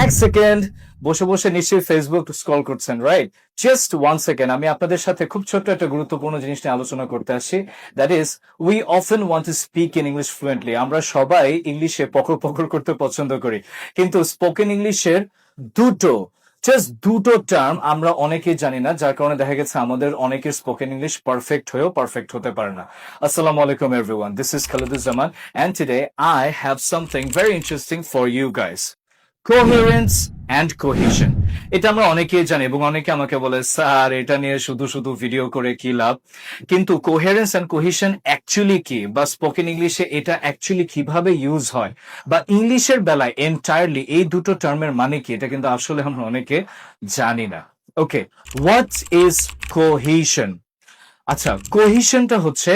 এক সেকেন্ড বসে বসে নিশ্চয়ই ফেসবুক স্ক্রল করছেন, রাইট? জাস্ট 1 সেকেন্ড, আমি আপনাদের সাথে খুব ছোট্ট একটা গুরুত্বপূর্ণ জিনিস নিয়ে আলোচনা করতে আসছি। That is, we often want to speak in English fluently. আমরা সবাই ইংলিশে পকর পকর করতে পছন্দ করি, কিন্তু স্পোকেন ইংলিশের দুটো দুটো টার্ম আমরা অনেকেই জানি না, যার কারণে দেখা গেছে আমাদের অনেকের স্পোকেন ইংলিশ পারফেক্ট হয়েও পারফেক্ট হতে পারে না। আসসালামু আলাইকুম everyone, this is Khaliduzzaman, and today I have something very interesting for you guys. Coherence and cohesion. এটা আমরা অনেকেই জানি এবং অনেকে আমাকে বলে, স্যার এটা নিয়ে শুধু শুধু ভিডিও করে কি লাভ? কিন্তু কোহেরেন্স অ্যান্ড কোহেশন অ্যাকচুয়ালি কি, বা স্পোকেন ইংলিশে এটা অ্যাকচুয়ালি কিভাবে ইউজ হয়, বা ইংলিশের বেলায় এন্টায়ারলি এই দুটো টার্মের মানে কি, এটা কিন্তু আসলে আমরা অনেকে জানি না। ওকে, হোয়াট ইজ কোহেশন? আচ্ছা, কোহেশনটা হচ্ছে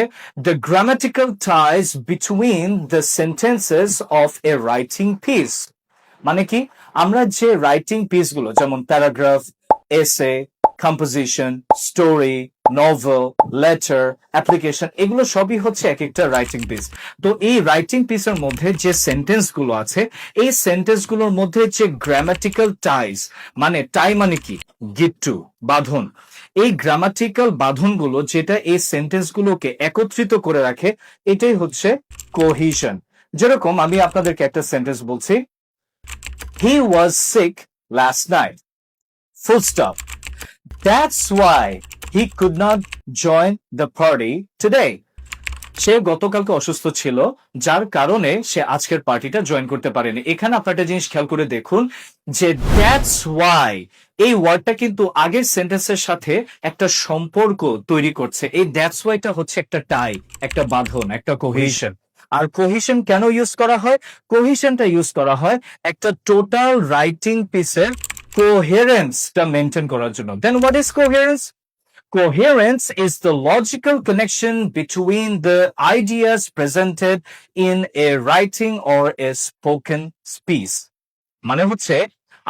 the grammatical ties between the sentences of A writing piece. মানে কি, আমরা যে রাইটিং পিস গুলো, যেমন প্যারাগ্রাফ, এসে, composition, story, novel, letter, application, এগুলো সবই হচ্ছে এক একটা রাইটিং পিস। তো এই রাইটিং পিসের মধ্যে যে সেন্টেন্স গুলো আছে, এই সেন্টেন্স গুলোর মধ্যে যে গ্রামাটিক্যাল টাইজ, মানে টাই মানে কি, গিট্টু, বাঁধন, এই গ্রামাটিক্যাল বাঁধনগুলো যেটা এই সেন্টেন্স গুলোকে একত্রিত করে রাখে, এটাই হচ্ছে কোহিশন। যেরকম আমি আপনাদেরকে একটা সেন্টেন্স বলছি, he was sick last night, full stop. That's why he could not join the party today. সে গতকালকে অসুস্থ ছিল, যার কারণে সে আজকের পার্টিটা জয়েন করতে পারেনি। এখানে আপনার একটা জিনিস খেয়াল করে দেখুন যে দ্যাটস ওয়াই, এই ওয়ার্ডটা কিন্তু আগের সেন্টেন্সের সাথে একটা সম্পর্ক তৈরি করছে। এই দ্যাটস ওয়াইটা হচ্ছে একটা টাই, একটা বাঁধন, একটা কোহেশন। আর কোহেশন কেন ইউজ করা হয়? কোহেশনটা ইউজ করা হয় একটা টোটাল রাইটিং পিসের কোহেরেন্সটা মেনটেন করার জন্য। Then what is coherence? Coherence is the logical connection between the ideas presented in a writing or a spoken speech. মানে হচ্ছে,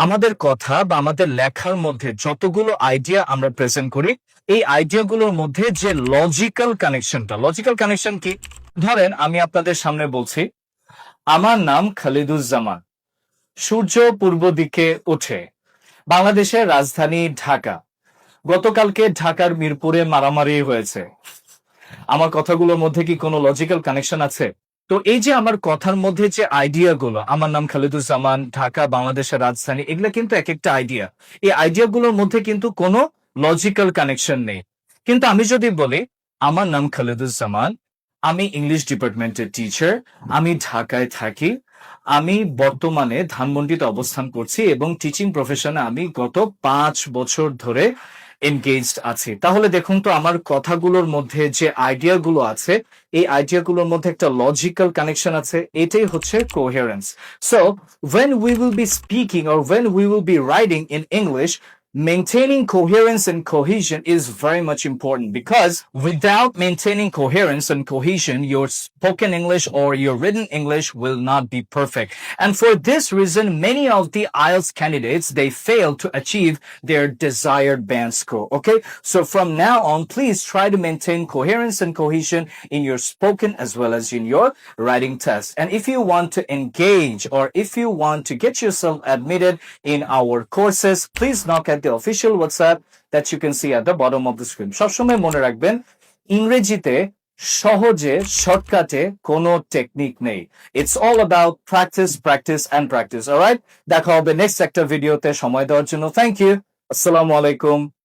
আমাদের কথা বা আমাদের লেখার মধ্যে যতগুলো আইডিয়া আমরা প্রেজেন্ট করি, এই আইডিয়াগুলোর মধ্যে যে লজিক্যাল কানেকশনটা, লজিক্যাল কানেকশন কি? ধরেন আমি আপনাদের সামনে বলছি, আমার নাম খালিদুজ্জামান, সূর্য পূর্ব দিকে ওঠে, বাংলাদেশের রাজধানী ঢাকা, গতকালকে ঢাকার মিরপুরে মারামারি হয়েছে। আমার কথাগুলোর মধ্যে কি কোনো লজিক্যাল কানেকশন আছে? তো এই যে আমার কথার মধ্যে যে আইডিয়াগুলো, আমার নাম খালিদুজ্জামান, ঢাকা বাংলাদেশের রাজধানী, এগুলো কিন্তু এক একটা আইডিয়া। এই আইডিয়াগুলোর মধ্যে কিন্তু কোনো লজিক্যাল কানেকশন নেই। কিন্তু আমি যদি বলি, আমার নাম খালিদুজ্জামান, আমি ইংলিশ ডিপার্টমেন্টের টিচার, আমি ঢাকায় থাকি, আমি বর্তমানে ধানমন্ডিতে অবস্থান করছি এবং টিচিং প্রফেশনে আমি গত 5 বছর ধরে এনগেজড আছি। তাহলে দেখুন তো, আমার কথাগুলোর মধ্যে যে আইডিয়াগুলো আছে, এই আইডিয়াগুলোর মধ্যে একটা লজিক্যাল কানেকশন আছে। এটাই হচ্ছে coherence. So when we will be speaking or when we will be writing in English, maintaining coherence and cohesion is very much important, because without maintaining coherence and cohesion, your spoken English or your written English will not be perfect. And for this reason, many of the IELTS candidates, they fail to achieve their desired band score. Okay, so from now on, please try to maintain coherence and cohesion in your spoken as well as in your writing test. And if you want to engage, or if you want to get yourself admitted in our courses, please knock at the official WhatsApp that you can see at the bottom of the screen. সবসময় মনে রাখবেন, ইংরেজিতে সহজে শর্টকাটে কোনো technique নেই। It's all about practice, practice and practice. Alright, দেখা হবে নেক্সট একটা ভিডিওতে। সময় দেওয়ার জন্য থ্যাংক ইউ। আসসালামু আলাইকুম।